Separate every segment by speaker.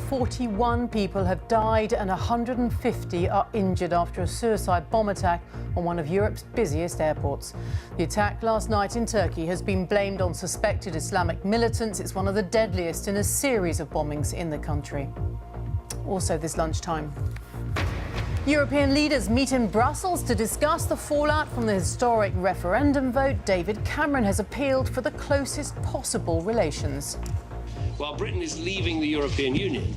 Speaker 1: 41 people have died and 150 are injured after a suicide bomb attack on one of Europe's busiest airports. The attack last night in Turkey has been blamed on suspected Islamic militants. It's one of the deadliest in a series of bombings in the country. Also this lunchtime, European leaders meet in Brussels to discuss the fallout from the historic referendum vote. David Cameron has appealed for the closest possible relations.
Speaker 2: While Britain is leaving the European Union,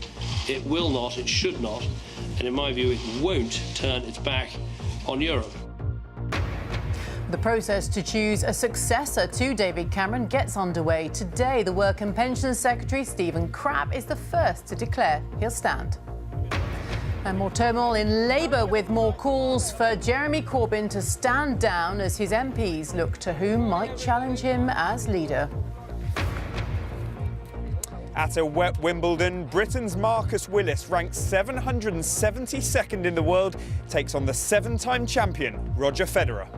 Speaker 2: it will not, it should not, and in my view it won't turn its back on Europe.
Speaker 1: The process to choose a successor to David Cameron gets underway today. The Work and Pensions Secretary, Stephen Crabb, is the first to declare he'll stand. And more turmoil in Labour, with more calls for Jeremy Corbyn to stand down as his MPs look to whom might challenge him as leader.
Speaker 3: At a wet Wimbledon, Britain's Marcus Willis, ranked 772nd in the world, takes on the seven-time champion, Roger Federer.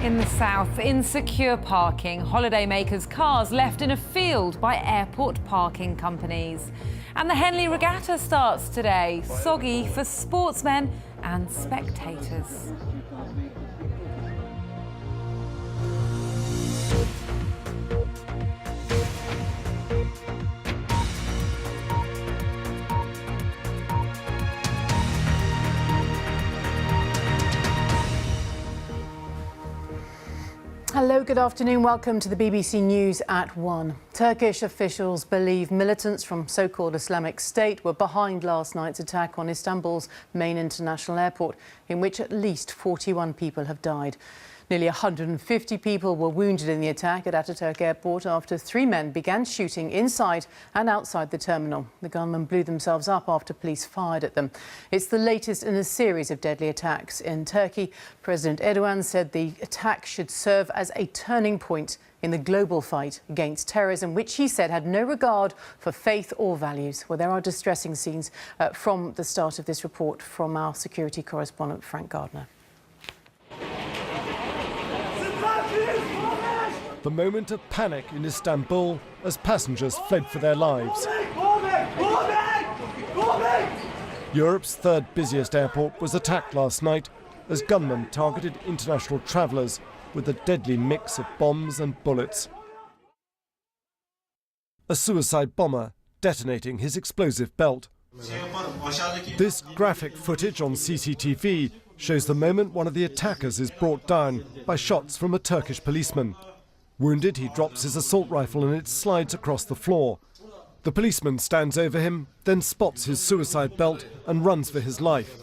Speaker 4: In the south, insecure parking, holidaymakers' cars left in a field by airport parking companies. And the Henley Regatta starts today, soggy for sportsmen and spectators.
Speaker 1: Hello, good afternoon. Welcome to the BBC News at 1. Turkish officials believe militants from so-called Islamic State were behind last night's attack on Istanbul's main international airport, in which at least 41 people have died. Nearly 150 people were wounded in the attack at Ataturk Airport after three men began shooting inside and outside the terminal. The gunmen blew themselves up after police fired at them. It's the latest in a series of deadly attacks in Turkey. President Erdogan said the attack should serve as a turning point in the global fight against terrorism, which he said had no regard for faith or values. Well, there are distressing scenes from the start of this report from our security correspondent, Frank Gardner.
Speaker 5: The moment of panic in Istanbul as passengers fled for their lives. Europe's third busiest airport was attacked last night as gunmen targeted international travellers with a deadly mix of bombs and bullets. A suicide bomber detonating his explosive belt. This graphic footage on CCTV shows the moment one of the attackers is brought down by shots from a Turkish policeman. Wounded, he drops his assault rifle and it slides across the floor. The policeman stands over him, then spots his suicide belt and runs for his life,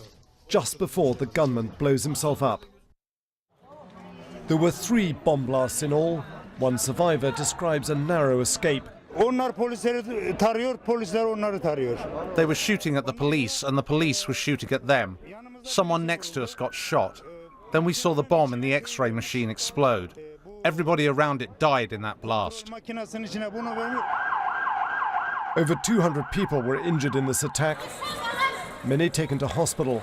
Speaker 5: just before the gunman blows himself up. There were 3 bomb blasts in all. One survivor describes a narrow escape.
Speaker 6: They were shooting at the police and the police were shooting at them. Someone next to us got shot. Then we saw the bomb in the X-ray machine explode. Everybody around it died in that blast.
Speaker 5: Over 200 people were injured in this attack, many taken to hospital.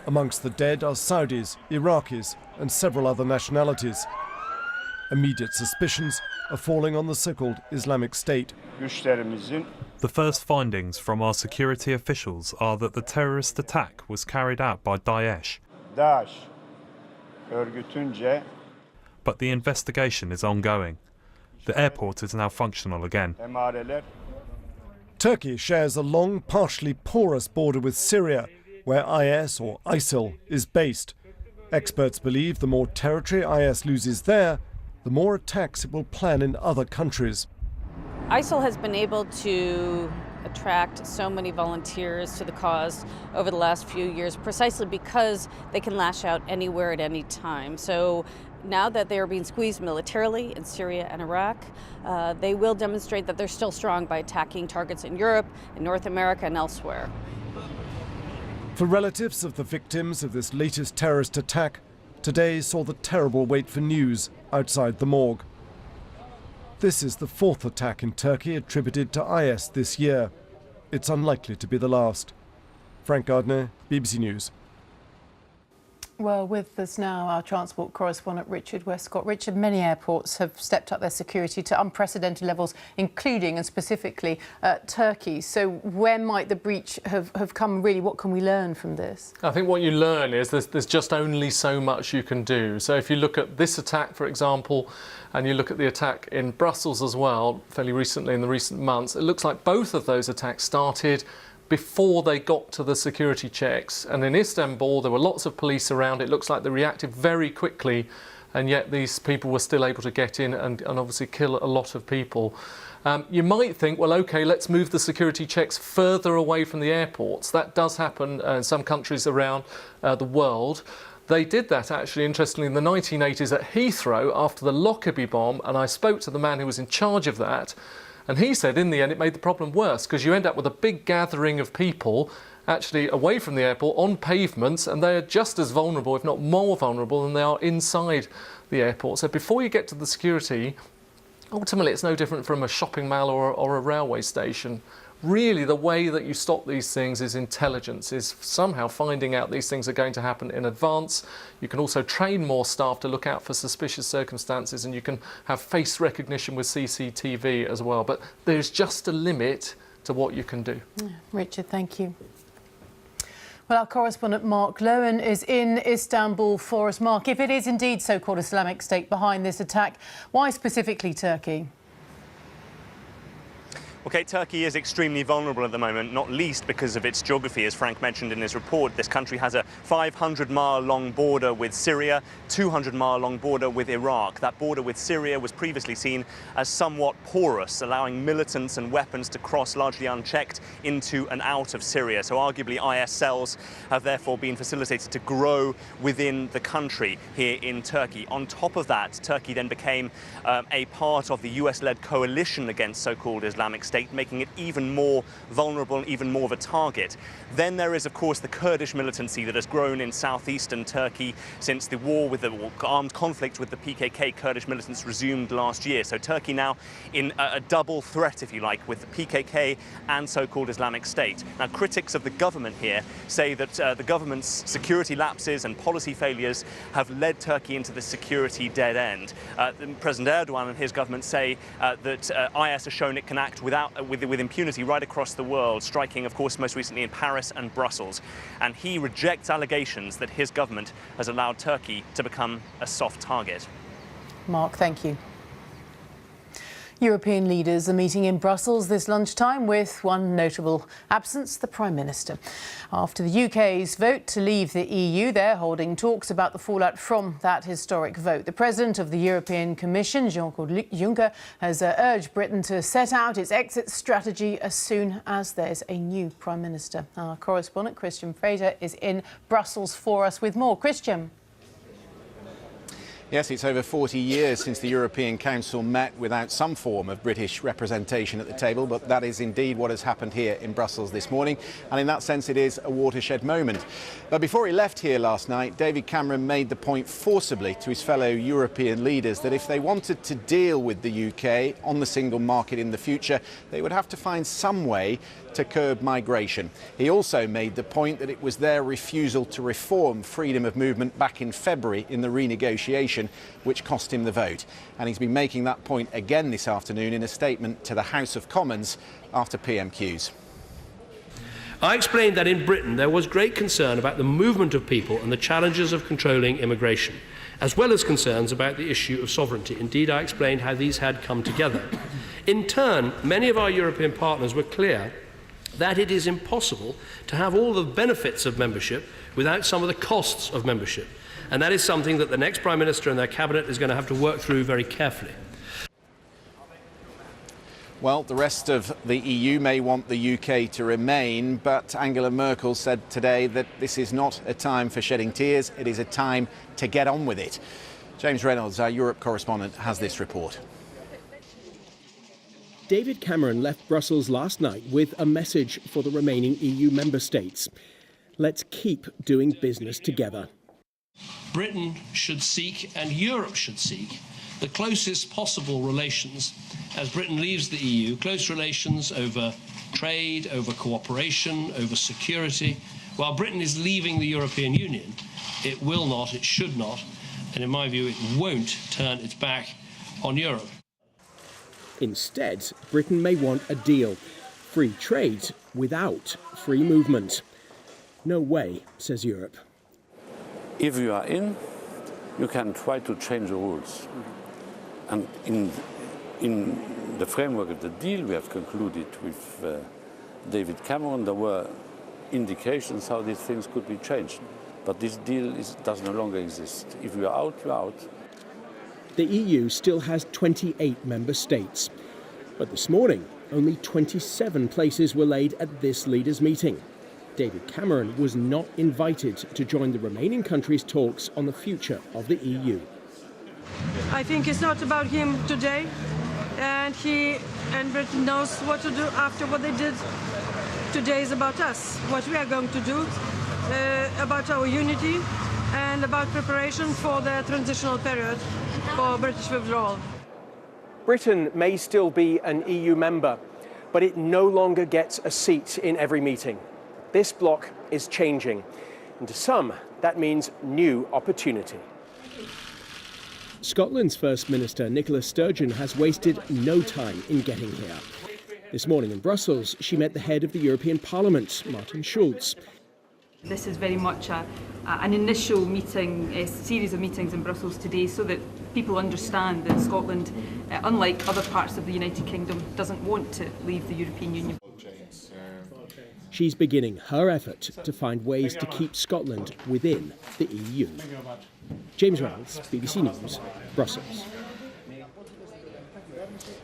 Speaker 5: Amongst the dead are Saudis, Iraqis and several other nationalities. Immediate suspicions are falling on the so-called Islamic State.
Speaker 7: The first findings from our security officials are that the terrorist attack was carried out by Daesh. But the investigation is ongoing. The airport is now functional again.
Speaker 5: Turkey shares a long, partially porous border with Syria, where IS or ISIL is based. Experts believe the more territory IS loses there, the more attacks it will plan in other countries.
Speaker 8: ISIL has been able to attract so many volunteers to the cause over the last few years precisely because they can lash out anywhere at any time. So now that they are being squeezed militarily in Syria and Iraq, they will demonstrate that they're still strong by attacking targets in Europe, in North America and elsewhere.
Speaker 5: For relatives of the victims of this latest terrorist attack, today saw the terrible wait for news outside the morgue. This is the 4th attack in Turkey attributed to IS this year. It's unlikely to be the last. Frank Gardner, BBC News.
Speaker 1: Well, with us now, our transport correspondent Richard Westcott. Richard, many airports have stepped up their security to unprecedented levels, including and specifically Turkey. So where might the breach have come really? What can we learn from this?
Speaker 9: I think what you learn is there's just only so much you can do. So if you look at this attack, for example, and you look at the attack in Brussels as well, fairly recently in the recent months, it looks like both of those attacks started before they got to the security checks. And in Istanbul, there were lots of police around. It looks like they reacted very quickly, and yet these people were still able to get in and obviously kill a lot of people. You might think, well, OK, let's move the security checks further away from the airports. That does happen in some countries around the world. They did that, actually, interestingly, in the 1980s at Heathrow after the Lockerbie bomb, and I spoke to the man who was in charge of that. And he said, in the end, it made the problem worse because you end up with a big gathering of people actually away from the airport on pavements, and they are just as vulnerable, if not more vulnerable, than they are inside the airport. So before you get to the security, ultimately it's no different from a shopping mall or a railway station. Really, the way that you stop these things is intelligence, is somehow finding out these things are going to happen in advance. You can also train more staff to look out for suspicious circumstances, and you can have face recognition with CCTV as well. But there's just a limit to what you can do.
Speaker 1: Richard, thank you. Well, our correspondent Mark Lowen is in Istanbul for us. Mark, if it is indeed so-called Islamic State behind this attack, why specifically Turkey?
Speaker 10: Okay, Turkey is extremely vulnerable at the moment, not least because of its geography. As Frank mentioned in his report, this country has a 500-mile-long border with Syria, 200-mile-long border with Iraq. That border with Syria was previously seen as somewhat porous, allowing militants and weapons to cross largely unchecked into and out of Syria. So arguably IS cells have therefore been facilitated to grow within the country here in Turkey. On top of that, Turkey then became a part of the US-led coalition against so-called Islamic State, making it even more vulnerable and even more of a target. Then there is, of course, the Kurdish militancy that has grown in southeastern Turkey since the war with the armed conflict with the PKK Kurdish militants resumed last year. So Turkey now in a double threat, if you like, with the PKK and so-called Islamic State. Now, critics of the government here say that the government's security lapses and policy failures have led Turkey into the security dead end. President Erdogan and his government say that IS has shown it can act with impunity right across the world, striking, of course, most recently in Paris and Brussels. And he rejects allegations that his government has allowed Turkey to become a soft target.
Speaker 1: Mark, thank you. European leaders are meeting in Brussels this lunchtime with one notable absence, the Prime Minister. After the UK's vote to leave the EU, they're holding talks about the fallout from that historic vote. The President of the European Commission, Jean-Claude Juncker, has urged Britain to set out its exit strategy as soon as there's a new Prime Minister. Our correspondent Christian Fraser is in Brussels for us with more. Christian.
Speaker 11: Yes, it's over 40 years since the European Council met without some form of British representation at the table, but that is indeed what has happened here in Brussels this morning, and in that sense it is a watershed moment. But before he left here last night, David Cameron made the point forcibly to his fellow European leaders that if they wanted to deal with the UK on the single market in the future, they would have to find some way to curb migration. He also made the point that it was their refusal to reform freedom of movement back in February in the renegotiation which cost him the vote. And he's been making that point again this afternoon in a statement to the House of Commons after PMQs.
Speaker 12: I explained that in Britain there was great concern about the movement of people and the challenges of controlling immigration, as well as concerns about the issue of sovereignty. Indeed, I explained how these had come together. In turn, many of our European partners were clear that it is impossible to have all the benefits of membership without some of the costs of membership. And that is something that the next Prime Minister and their cabinet is going to have to work through very carefully.
Speaker 11: Well, the rest of the EU may want the UK to remain, but Angela Merkel said today that this is not a time for shedding tears, it is a time to get on with it. James Reynolds, our Europe correspondent, has this report.
Speaker 13: David Cameron left Brussels last night with a message for the remaining EU member states. Let's keep doing business together.
Speaker 2: Britain should seek, and Europe should seek, the closest possible relations as Britain leaves the EU, close relations over trade, over cooperation, over security. While Britain is leaving the European Union, It will not, it should not, and in my view, it won't turn its back on Europe.
Speaker 13: Instead, Britain may want a deal. Free trade without free movement. No way, says Europe.
Speaker 14: If you are in, you can try to change the rules. And in the framework of the deal we have concluded with David Cameron, there were indications how these things could be changed. But this deal does no longer exist. If you are out, you are out.
Speaker 13: The EU still has 28 member states. But this morning, only 27 places were laid at this leaders' meeting. David Cameron was not invited to join the remaining countries' talks on the future of the EU.
Speaker 15: I think it's not about him today, and he and Britain knows what to do after what they did. Today is about us, what we are going to do, about our unity, and about preparation for the transitional period for British withdrawal.
Speaker 13: Britain may still be an EU member, but it no longer gets a seat in every meeting. This bloc is changing, and to some, that means new opportunity. Scotland's First Minister Nicola Sturgeon has wasted no time in getting here. This morning in Brussels, she met the head of the European Parliament, Martin Schulz.
Speaker 16: This is very much an initial meeting, a series of meetings in Brussels today, so that people understand that Scotland, unlike other parts of the United Kingdom, doesn't want to leave the European Union.
Speaker 13: She's beginning her effort to find ways to keep Scotland within the EU. James Reynolds, BBC News, Brussels.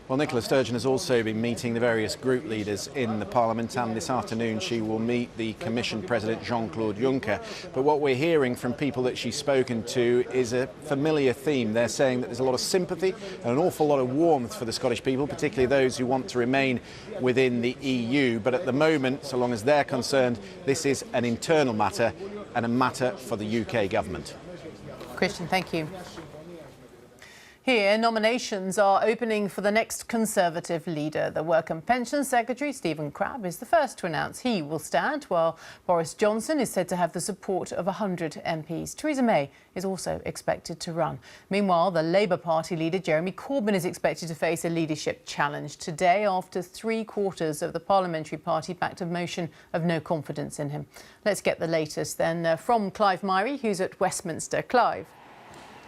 Speaker 11: Well, Nicola Sturgeon has also been meeting the various group leaders in the Parliament, and this afternoon she will meet the Commission President Jean-Claude Juncker. But what we're hearing from people that she's spoken to is a familiar theme. They're saying that there's a lot of sympathy and an awful lot of warmth for the Scottish people, particularly those who want to remain within the EU. But at the moment, so long as they're concerned, this is an internal matter and a matter for the UK government.
Speaker 1: Christian, thank you. Here, nominations are opening for the next Conservative leader. The Work and Pensions Secretary, Stephen Crabb, is the first to announce he will stand, while Boris Johnson is said to have the support of 100 MPs. Theresa May is also expected to run. Meanwhile, the Labour Party leader, Jeremy Corbyn, is expected to face a leadership challenge today after 3/4 of the parliamentary party backed a motion of no confidence in him. Let's get the latest then from Clive Myrie, who's at Westminster. Clive.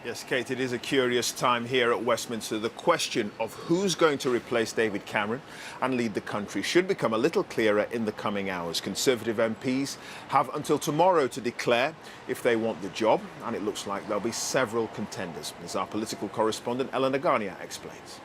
Speaker 17: Yes, Kate, it is a curious time here at Westminster. The question of who's going to replace David Cameron and lead the country should become a little clearer in the coming hours. Conservative MPs have until tomorrow to declare if they want the job, and it looks like there'll be several contenders, as our political correspondent Eleanor Garnier explains.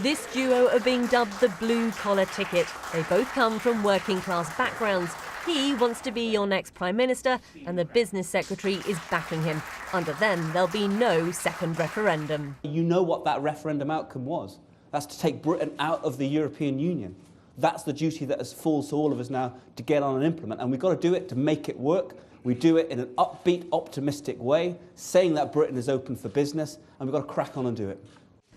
Speaker 18: This duo are being dubbed the blue-collar ticket. They both come from working-class backgrounds. He wants to be your next Prime Minister, and the Business Secretary is backing him. Under them, there'll be no second referendum.
Speaker 19: You know what that referendum outcome was. That's to take Britain out of the European Union. That's the duty that falls to all of us now to get on and implement, and we've got to do it to make it work. We do it in an upbeat, optimistic way, saying that Britain is open for business, and we've got to crack on and do it.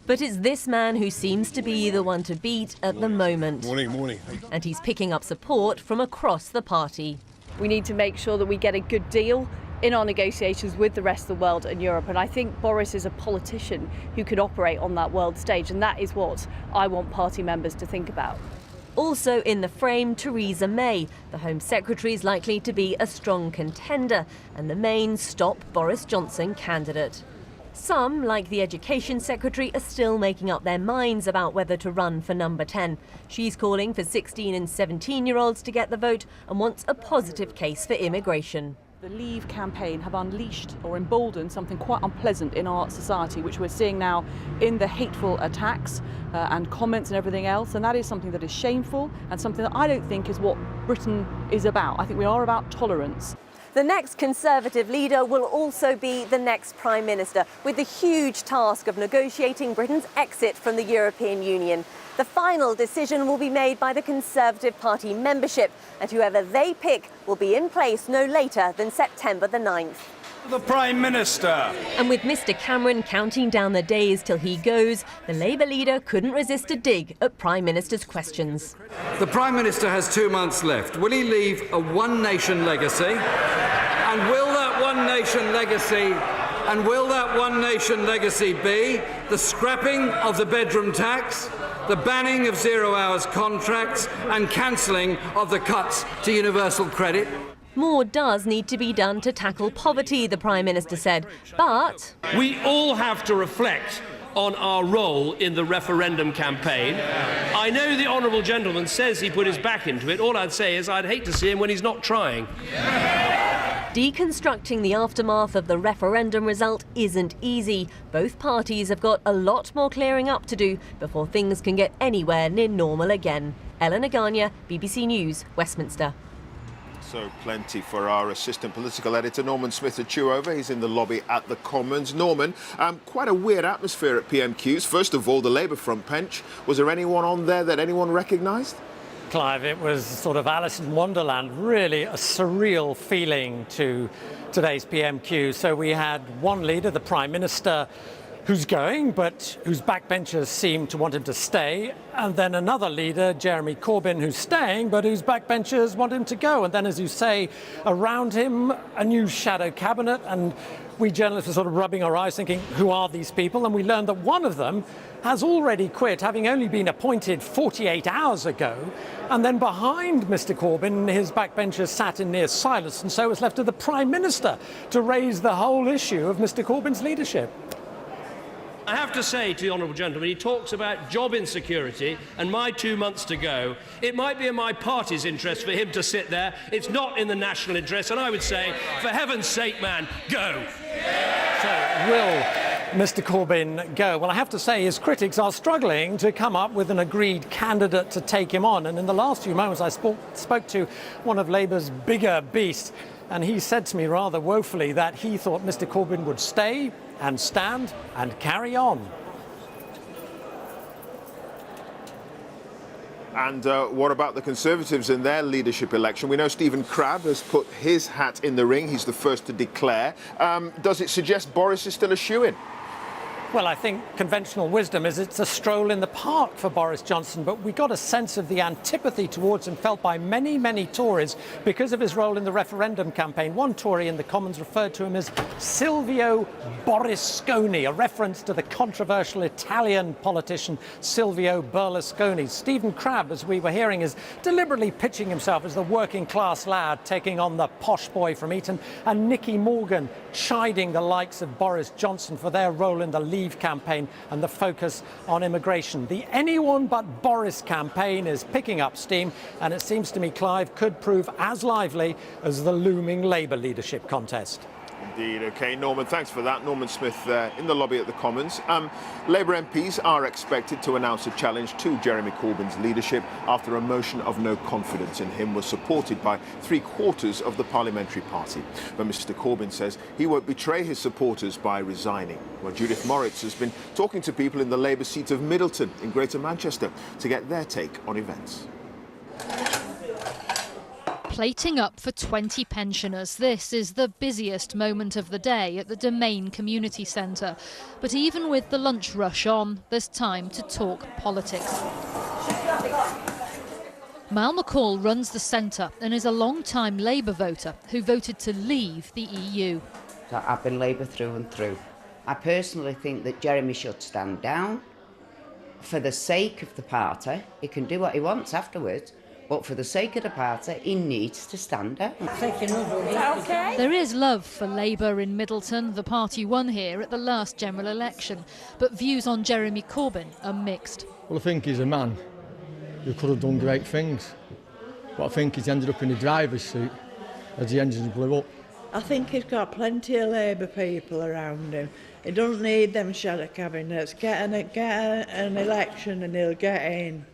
Speaker 18: But it's this man who seems to be the one to beat at the moment.
Speaker 20: Morning.
Speaker 18: And he's picking up support from across the party.
Speaker 8: We need to make sure that we get a good deal in our negotiations with the rest of the world and Europe. And I think Boris is a politician who could operate on that world stage. And that is what I want party members to think about.
Speaker 18: Also in the frame, Theresa May. The Home Secretary is likely to be a strong contender and the main Stop Boris Johnson candidate. Some, like the Education Secretary, are still making up their minds about whether to run for number 10. She's calling for 16 and 17-year-olds to get the vote and wants a positive case for immigration.
Speaker 21: The Leave campaign have unleashed or emboldened something quite unpleasant in our society, which we're seeing now in the hateful attacks and comments and everything else. And that is something that is shameful and something that I don't think is what Britain is about. I think we are about tolerance.
Speaker 18: The next Conservative leader will also be the next Prime Minister, with the huge task of negotiating Britain's exit from the European Union. The final decision will be made by the Conservative Party membership, and whoever they pick will be in place no later than September the 9th.
Speaker 22: The Prime Minister.
Speaker 18: And with Mr Cameron counting down the days till he goes, the Labour leader couldn't resist a dig at Prime Minister's questions.
Speaker 22: The Prime Minister has 2 months left. Will he leave a one-nation legacy? And will that one nation legacy be the scrapping of the bedroom tax, the banning of 0 hours contracts and cancelling of the cuts to universal credit?
Speaker 18: More does need to be done to tackle poverty, the Prime Minister said, but
Speaker 12: we all have to reflect on our role in the referendum campaign. I know the honourable gentleman says he put his back into it. All I'd say is I'd hate to see him when he's not trying.
Speaker 18: Deconstructing the aftermath of the referendum result isn't easy. Both parties have got a lot more clearing up to do before things can get anywhere near normal again. Eleanor Garnier, BBC News, Westminster.
Speaker 17: So plenty for our assistant political editor, Norman Smith, to chew over. He's in the lobby at the Commons. Norman, quite a weird atmosphere at PMQs. First of all, the Labour front bench. Was there anyone on there that anyone recognised?
Speaker 3: Clive, it was sort of Alice in Wonderland, really a surreal feeling to today's PMQ. So we had one leader, the Prime Minister, who's going, but whose backbenchers seem to want him to stay. And then another leader, Jeremy Corbyn, who's staying, but whose backbenchers want him to go. And then, as you say, around him, a new shadow cabinet. And we journalists were sort of rubbing our eyes thinking, who are these people? And we learned that one of them has already quit, having only been appointed 48 hours ago. And then behind Mr Corbyn, his backbenchers sat in near silence. And so it was left to the Prime Minister to raise the whole issue of Mr Corbyn's leadership.
Speaker 12: I have to say to the honourable gentleman, he talks about job insecurity and my 2 months to go. It might be in my party's interest for him to sit there. It's not in the national interest. And I would say, for heaven's sake, man, go.
Speaker 3: So will Mr Corbyn go? Well, I have to say his critics are struggling to come up with an agreed candidate to take him on. And in the last few moments, I spoke to one of Labour's bigger beasts, and he said to me rather woefully that he thought Mr Corbyn would stay and stand and carry on.
Speaker 17: And what about the Conservatives in their leadership election? We know Stephen Crabb has put his hat in the ring. He's the first to declare. Does it suggest Boris is still a shoo-in?
Speaker 3: Well, I think conventional wisdom is it's a stroll in the park for Boris Johnson, but we got a sense of the antipathy towards him felt by many, many Tories because of his role in the referendum campaign. One Tory in the Commons referred to him as Silvio Berlusconi, a reference to the controversial Italian politician Silvio Berlusconi. Stephen Crabb, as we were hearing, is deliberately pitching himself as the working-class lad taking on the posh boy from Eton, and Nicky Morgan chiding the likes of Boris Johnson for their role in the Leave campaign and the focus on immigration. The anyone but Boris campaign is picking up steam, and it seems to me, Clive, could prove as lively as the looming Labour leadership contest.
Speaker 17: Indeed. OK, Norman, thanks for that. Norman Smith there in the lobby at the Commons. Labour MPs are expected to announce a challenge to Jeremy Corbyn's leadership after a motion of no confidence in him was supported by 3/4 of the parliamentary party. But Mr Corbyn says he won't betray his supporters by resigning. Well, Judith Moritz has been talking to people in the Labour seat of Middleton in Greater Manchester to get their take on events.
Speaker 20: Plating up for 20 pensioners. This is the busiest moment of the day at the Domain Community Centre. But even with the lunch rush on, there's time to talk politics. Mal McCall runs the centre and is a long-time Labour voter who voted to leave the EU.
Speaker 23: I've been Labour through and through. I personally think that Jeremy should stand down. For the sake of the party, he can do what he wants afterwards. But for the sake of the party, he needs to stand down.
Speaker 20: Okay. There is love for Labour in Middleton. The party won here at the last general election. But views on Jeremy Corbyn are mixed.
Speaker 24: Well, I think he's a man who could have done great things. But I think he's ended up in the driver's seat as the engines blew up.
Speaker 25: I think he's got plenty of Labour people around him. He doesn't need them shadow cabinets. Get an election and he'll get in.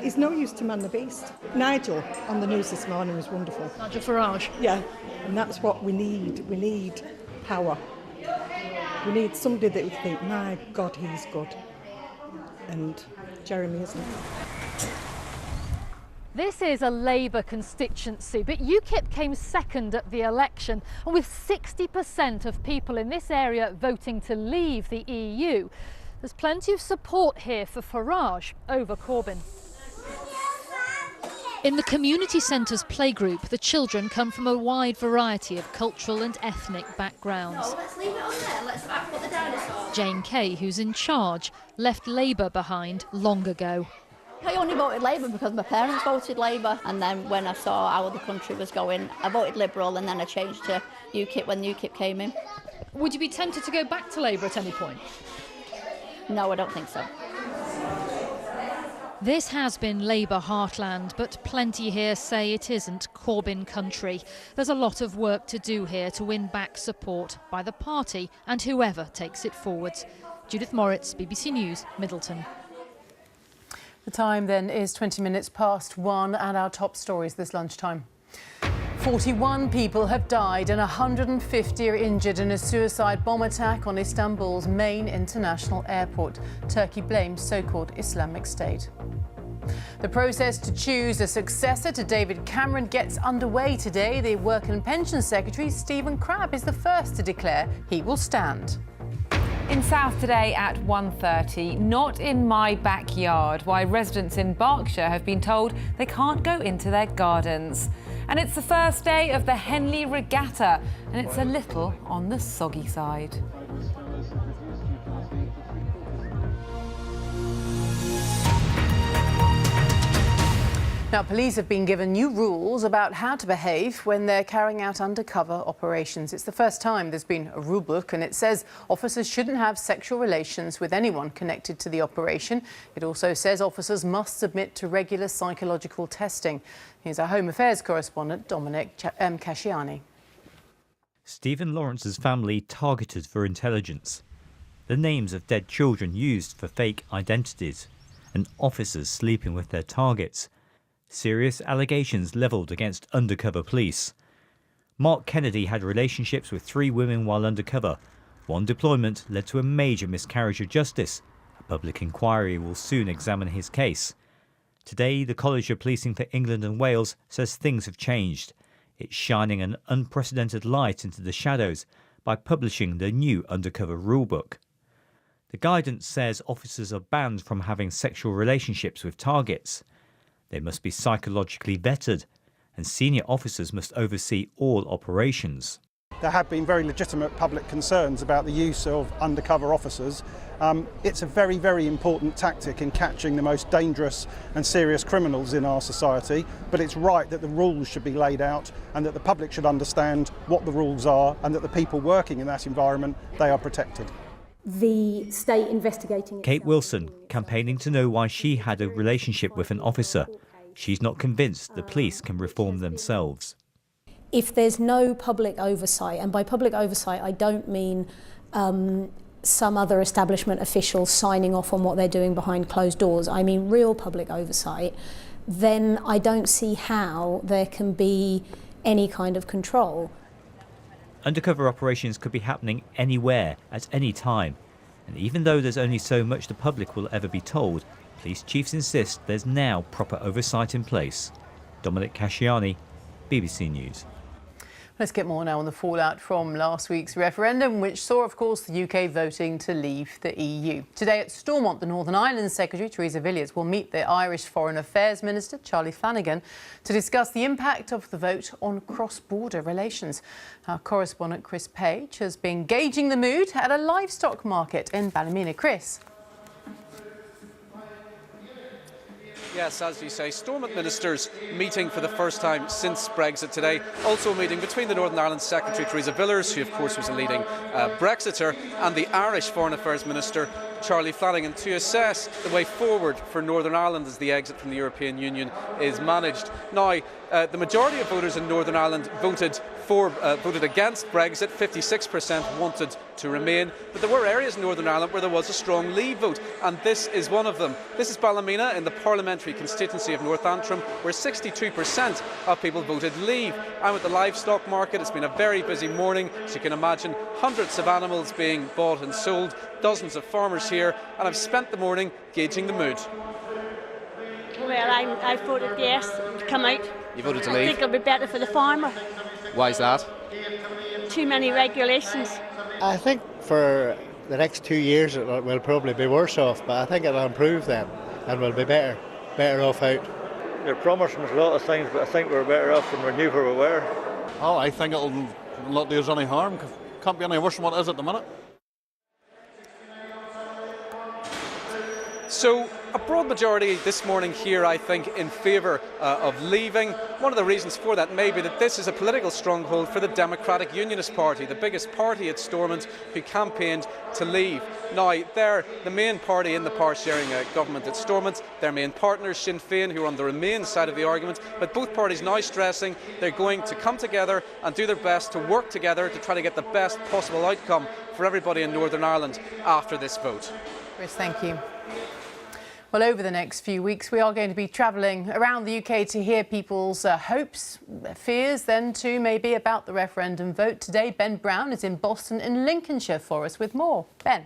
Speaker 26: He's no use to man the beast. Nigel on the news this morning was wonderful.
Speaker 20: Nigel Farage.
Speaker 26: Yeah, and that's what we need. We need power. We need somebody that would think, my God, he's good. And Jeremy isn't.
Speaker 20: This is a Labour constituency, but UKIP came second at the election, and with 60% of people in this area voting to leave the EU, there's plenty of support here for Farage over Corbyn. In the community centre's playgroup, the children come from a wide variety of cultural and ethnic backgrounds.
Speaker 4: Let's leave it on there. Let's back put the dinosaur.
Speaker 20: Jane Kay, who's in charge, left Labour behind long ago.
Speaker 4: I only voted Labour because my parents voted Labour, and then when I saw how the country was going, I voted Liberal, and then I changed to UKIP when UKIP came in.
Speaker 20: Would you be tempted to go back to Labour at any point?
Speaker 4: No, I don't think so.
Speaker 20: This has been Labour heartland, but plenty here say it isn't Corbyn country. There's a lot of work to do here to win back support by the party and whoever takes it forwards. Judith Moritz, BBC News, Middleton.
Speaker 1: The time then is 20 minutes past 1 and our top stories this lunchtime. 41 people have died and 150 are injured in a suicide bomb attack on Istanbul's main international airport. Turkey blames so-called Islamic State. The process to choose a successor to David Cameron gets underway today. The Work and Pension Secretary, Stephen Crabb, is the first to declare he will stand.
Speaker 5: In South today at 1:30, not in my backyard, why residents in Berkshire have been told they can't go into their gardens. And it's the first day of the Henley Regatta, and it's a little on the soggy side.
Speaker 1: Now, police have been given new rules about how to behave when they're carrying out undercover operations. It's the first time there's been a rule book, and it says officers shouldn't have sexual relations with anyone connected to the operation. It also says officers must submit to regular psychological testing. Here's our Home Affairs correspondent, Dominic Casciani.
Speaker 6: Stephen Lawrence's family targeted for intelligence. The names of dead children used for fake identities, and officers sleeping with their targets. Serious allegations levelled against undercover police. Mark Kennedy had relationships with 3 women while undercover. One deployment led to a major miscarriage of justice. A public inquiry will soon examine his case. Today, the College of Policing for England and Wales says things have changed. It's shining an unprecedented light into the shadows by publishing the new undercover rulebook. The guidance says officers are banned from having sexual relationships with targets. They must be psychologically vetted, and senior officers must oversee all operations.
Speaker 7: There have been very legitimate public concerns about the use of undercover officers. It's a very, very important tactic in catching the most dangerous and serious criminals in our society, but it's right that the rules should be laid out and that the public should understand what the rules are and that the people working in that environment, they are protected.
Speaker 9: The state investigating
Speaker 6: Kate Wilson, campaigning to know why she had a relationship with an officer. She's not convinced the police can reform themselves.
Speaker 9: If there's no public oversight, and by public oversight I don't mean some other establishment officials signing off on what they're doing behind closed doors, I mean real public oversight, then I don't see how there can be any kind of control.
Speaker 6: Undercover operations could be happening anywhere, at any time. And even though there's only so much the public will ever be told, police chiefs insist there's now proper oversight in place. Dominic Casciani, BBC News.
Speaker 1: Let's get more now on the fallout from last week's referendum, which saw, of course, the UK voting to leave the EU. Today at Stormont, the Northern Ireland Secretary, Theresa Villiers, will meet the Irish Foreign Affairs Minister, Charlie Flanagan, to discuss the impact of the vote on cross-border relations. Our correspondent, Chris Page, has been gauging the mood at a livestock market in Ballymena. Chris.
Speaker 10: Yes, as you say, Stormont ministers meeting for the first time since Brexit today. Also a meeting between the Northern Ireland Secretary, Theresa Villiers, who of course was a leading Brexiter, and the Irish Foreign Affairs Minister, Charlie Flanagan, to assess the way forward for Northern Ireland as the exit from the European Union is managed. Now, the majority of voters in Northern Ireland voted against Brexit. 56% wanted to remain, but there were areas in Northern Ireland where there was a strong Leave vote, and this is one of them. This is Ballymena in the parliamentary constituency of North Antrim, where 62% of people voted Leave. I'm at the livestock market. It's been a very busy morning, so you can imagine hundreds of animals being bought and sold, dozens of farmers here, and I've spent the morning gauging the mood.
Speaker 27: Well, I voted yes to come out.
Speaker 10: You voted to
Speaker 27: I
Speaker 10: leave?
Speaker 27: think it'll be better for the farmer.
Speaker 10: Why is that?
Speaker 27: Too many regulations.
Speaker 28: I think for the next 2 years it will probably be worse off, but I think it'll improve then and we'll be better off out.
Speaker 2: They're promising us a lot of things, but I think we're better off than we knew we were.
Speaker 8: Oh, I think it'll not do us any harm. Can't be any worse than what it is at the minute.
Speaker 10: So a broad majority this morning here, I think, in favour of leaving. One of the reasons for that may be that this is a political stronghold for the Democratic Unionist Party, the biggest party at Stormont, who campaigned to leave. Now, they're the main party in the power-sharing government at Stormont. Their main partners, Sinn Féin, who are on the Remain side of the argument. But both parties now stressing they're going to come together and do their best to work together to try to get the best possible outcome for everybody in Northern Ireland after this vote.
Speaker 1: Chris, thank you. Well, over the next few weeks, we are going to be travelling around the UK to hear people's hopes, fears, then too maybe about the referendum vote. Today, Ben Brown is in Boston in Lincolnshire for us with more. Ben.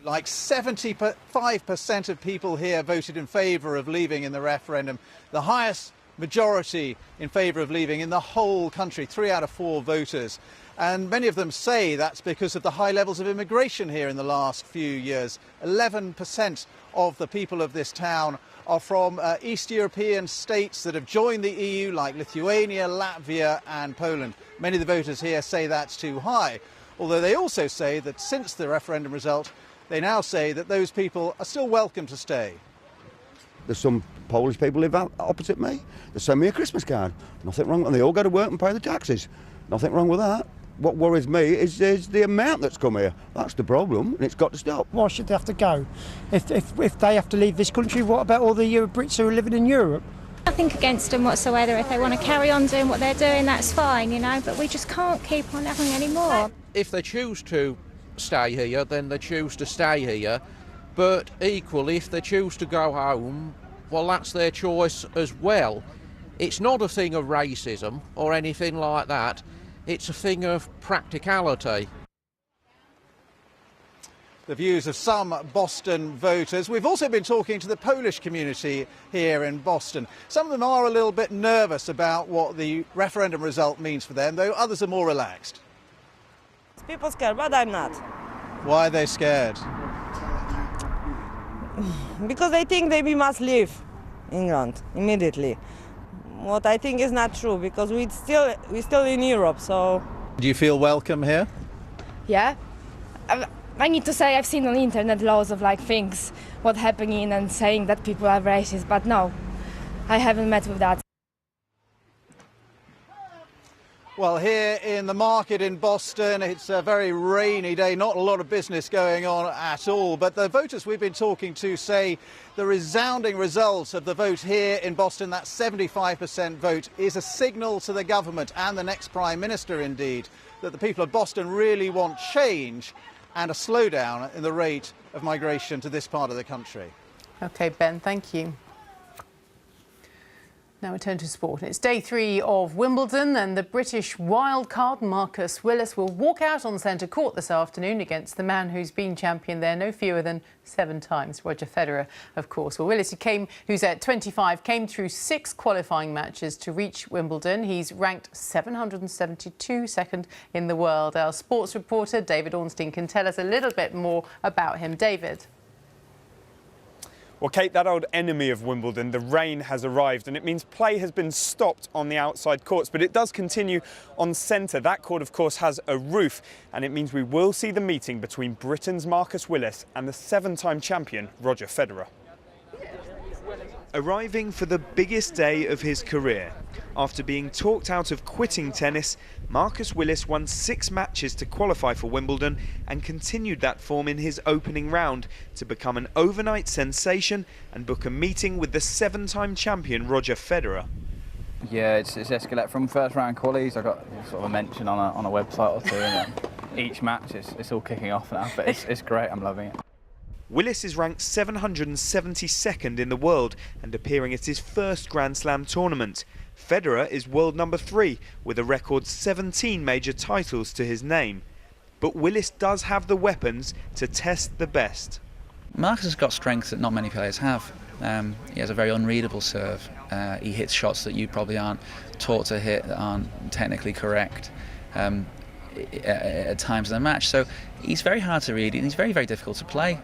Speaker 11: Like 75% of people here voted in favour of leaving in the referendum, the highest majority in favour of leaving in the whole country, 3 out of 4 voters. And many of them say that's because of the high levels of immigration here in the last few years. 11% of the people of this town are from East European states that have joined the EU, like Lithuania, Latvia and Poland. Many of the voters here say that's too high, although they also say that since the referendum result, they now say that those people are still welcome to stay.
Speaker 13: There's some Polish people live opposite me. They send me a Christmas card. Nothing wrong with them. They all go to work and pay the taxes. Nothing wrong with that. What worries me is the amount that's come here. That's the problem, and it's got to stop.
Speaker 14: Why should they have to go? If they have to leave this country, what about all the Brits who are living in Europe?
Speaker 15: Nothing against them whatsoever. If they want to carry on doing what they're doing, that's fine, you know, but we just can't keep on having any more.
Speaker 16: If they choose to stay here, then they choose to stay here. But equally, if they choose to go home, well, that's their choice as well. It's not a thing of racism or anything like that. It's a thing of practicality.
Speaker 11: The views of some Boston voters. We've also been talking to the Polish community here in Boston. Some of them are a little bit nervous about what the referendum result means for them, though others are more relaxed.
Speaker 19: People scared, but I'm not.
Speaker 11: Why are they scared?
Speaker 19: Because they think we must leave England immediately. What I think is not true, because we're still in Europe, so...
Speaker 11: Do you feel welcome here?
Speaker 29: Yeah. I need to say I've seen on the internet loads of things, what happening and saying that people are racist, but no, I haven't met with that.
Speaker 11: Well, here in the market in Boston, it's a very rainy day, not a lot of business going on at all. But the voters we've been talking to say the resounding result of the vote here in Boston, that 75% vote, is a signal to the government and the next Prime Minister, indeed, that the people of Boston really want change and a slowdown in the rate of migration to this part of the country.
Speaker 1: OK, Ben, thank you. Now we turn to sport. It's day 3 of Wimbledon, and the British wildcard Marcus Willis will walk out on centre court this afternoon against the man who's been champion there no fewer than 7 times, Roger Federer, of course. Well, Willis, who's at 25, came through 6 qualifying matches to reach Wimbledon. He's ranked 772nd in the world. Our sports reporter, David Ornstein, can tell us a little bit more about him. David.
Speaker 30: Well, Kate, that old enemy of Wimbledon, the rain has arrived, and it means play has been stopped on the outside courts, but it does continue on centre. That court, of course, has a roof, and it means we will see the meeting between Britain's Marcus Willis and the 7-time champion, Roger Federer. Arriving for the biggest day of his career. After being talked out of quitting tennis, Marcus Willis won 6 matches to qualify for Wimbledon and continued that form in his opening round to become an overnight sensation and book a meeting with the 7-time champion Roger Federer.
Speaker 31: Yeah, it's escalated from first round qualies. I got sort of a mention on a website or two, and then each match it's all kicking off now, but it's great. I'm loving it.
Speaker 30: Willis is ranked 772nd in the world and appearing at his first Grand Slam tournament. Federer is world number 3 with a record 17 major titles to his name. But Willis does have the weapons to test the best.
Speaker 32: Marcus has got strengths that not many players have. He has a very unreadable serve. He hits shots that you probably aren't taught to hit, that aren't technically correct. at times in the match. So he's very hard to read and he's very, very difficult to play.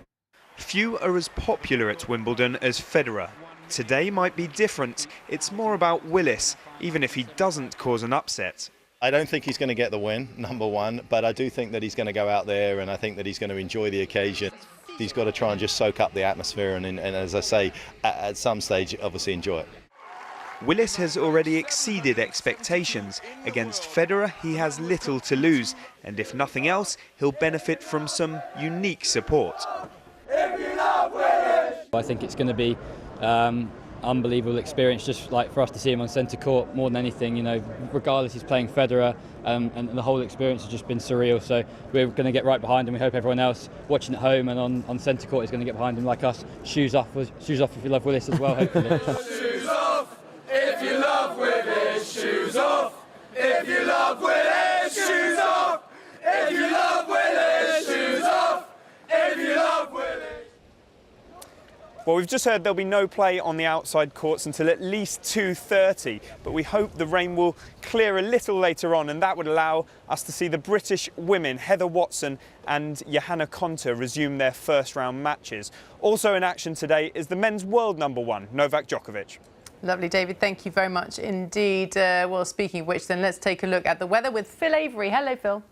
Speaker 30: Few are as popular at Wimbledon as Federer. Today might be different. It's more about Willis, even if he doesn't cause an upset.
Speaker 3: I don't think he's going to get the win, number one, but I do think that he's going to go out there and I think that he's going to enjoy the occasion. He's got to try and just soak up the atmosphere and as I say, at some stage, obviously enjoy it.
Speaker 30: Willis has already exceeded expectations. Against Federer, he has little to lose, and if nothing else, he'll benefit from some unique support.
Speaker 4: I think it's going to be unbelievable experience, just like for us to see him on centre court more than anything. You know, regardless, he's playing Federer, and the whole experience has just been surreal. So we're going to get right behind him. We hope everyone else watching at home and on centre court is going to get behind him like us. Shoes off if you love Willis as well, hopefully.
Speaker 12: Shoes off if you love Willis. Shoes off if you love Willis. Shoes off if you love Willis. Shoes off if you love Willis.
Speaker 30: Well, we've just heard there'll be no play on the outside courts until at least 2:30, but we hope the rain will clear a little later on, and that would allow us to see the British women, Heather Watson and Johanna Konta, resume their first round matches. Also in action today is the men's world number one, Novak Djokovic.
Speaker 1: Lovely, David. Thank you very much indeed. Well, speaking of which, then let's take a look at the weather with Phil Avery. Hello, Phil.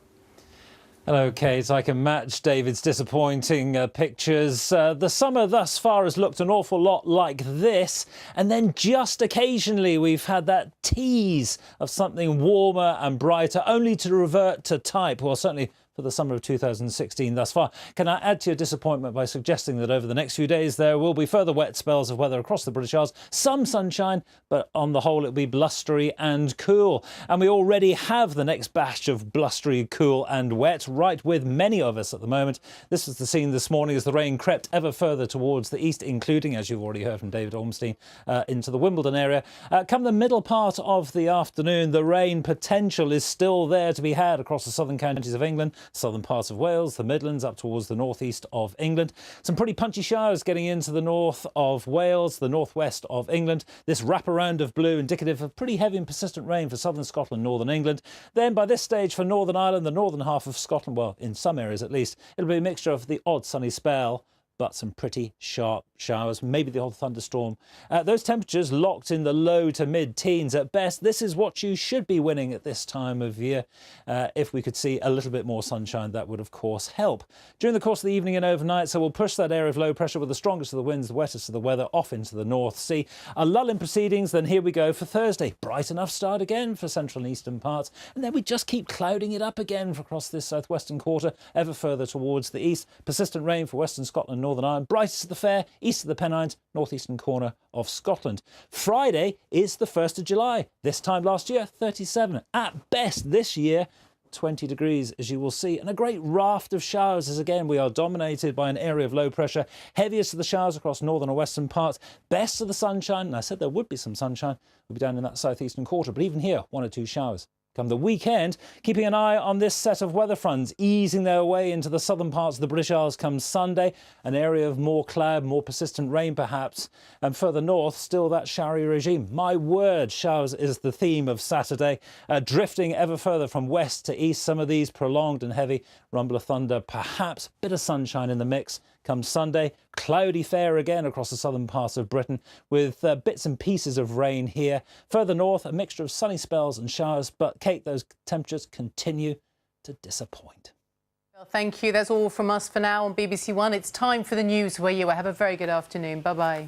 Speaker 17: Hello, Kate. I can match David's disappointing pictures. The summer thus far has looked an awful lot like this, and then just occasionally we've had that tease of something warmer and brighter, only to revert to type. Well, certainly for the summer of 2016 thus far. Can I add to your disappointment by suggesting that over the next few days there will be further wet spells of weather across the British Isles, some sunshine, but on the whole it'll be blustery and cool. And we already have the next batch of blustery, cool and wet right with many of us at the moment. This was the scene this morning as the rain crept ever further towards the east, including, as you've already heard from David Ormstein, into the Wimbledon area. Come the middle part of the afternoon, the rain potential is still there to be had across the southern counties of England, southern parts of Wales, the Midlands, up towards the northeast of England. Some pretty punchy showers getting into the north of Wales, the northwest of England. This wraparound of blue indicative of pretty heavy and persistent rain for southern Scotland, northern England. Then by this stage for Northern Ireland, the northern half of Scotland, well, in some areas at least, it'll be a mixture of the odd sunny spell, but some pretty sharp showers, maybe the odd thunderstorm. Those temperatures locked in the low to mid-teens at best. This is what you should be winning at this time of year. If we could see a little bit more sunshine, that would of course help. During the course of the evening and overnight, so we'll push that area of low pressure with the strongest of the winds, the wettest of the weather, off into the North Sea. A lull in proceedings, then here we go for Thursday. Bright enough start again for central and eastern parts, and then we just keep clouding it up again across this southwestern quarter, ever further towards the east. Persistent rain for western Scotland, Northern Ireland, brightest of the fair, east of the Pennines, northeastern corner of Scotland. Friday is the 1st of July. This time last year, 37. At best this year, 20 degrees, as you will see, and a great raft of showers as again we are dominated by an area of low pressure. Heaviest of the showers across northern and western parts. Best of the sunshine, and I said there would be some sunshine, will be down in that southeastern quarter, but even here, 1 or 2 showers. Come the weekend, keeping an eye on this set of weather fronts, easing their way into the southern parts of the British Isles come Sunday. An area of more cloud, more persistent rain perhaps. And further north, still that showery regime. My word, showers is the theme of Saturday. Drifting ever further from west to east, some of these prolonged and heavy rumble of thunder, perhaps bit of sunshine in the mix. Come Sunday, cloudy fair again across the southern parts of Britain with bits and pieces of rain here. Further north, a mixture of sunny spells and showers, but Kate, those temperatures continue to disappoint.
Speaker 1: Well, thank you. That's all from us for now on BBC One. It's time for the news where you have a very good afternoon. Bye-bye.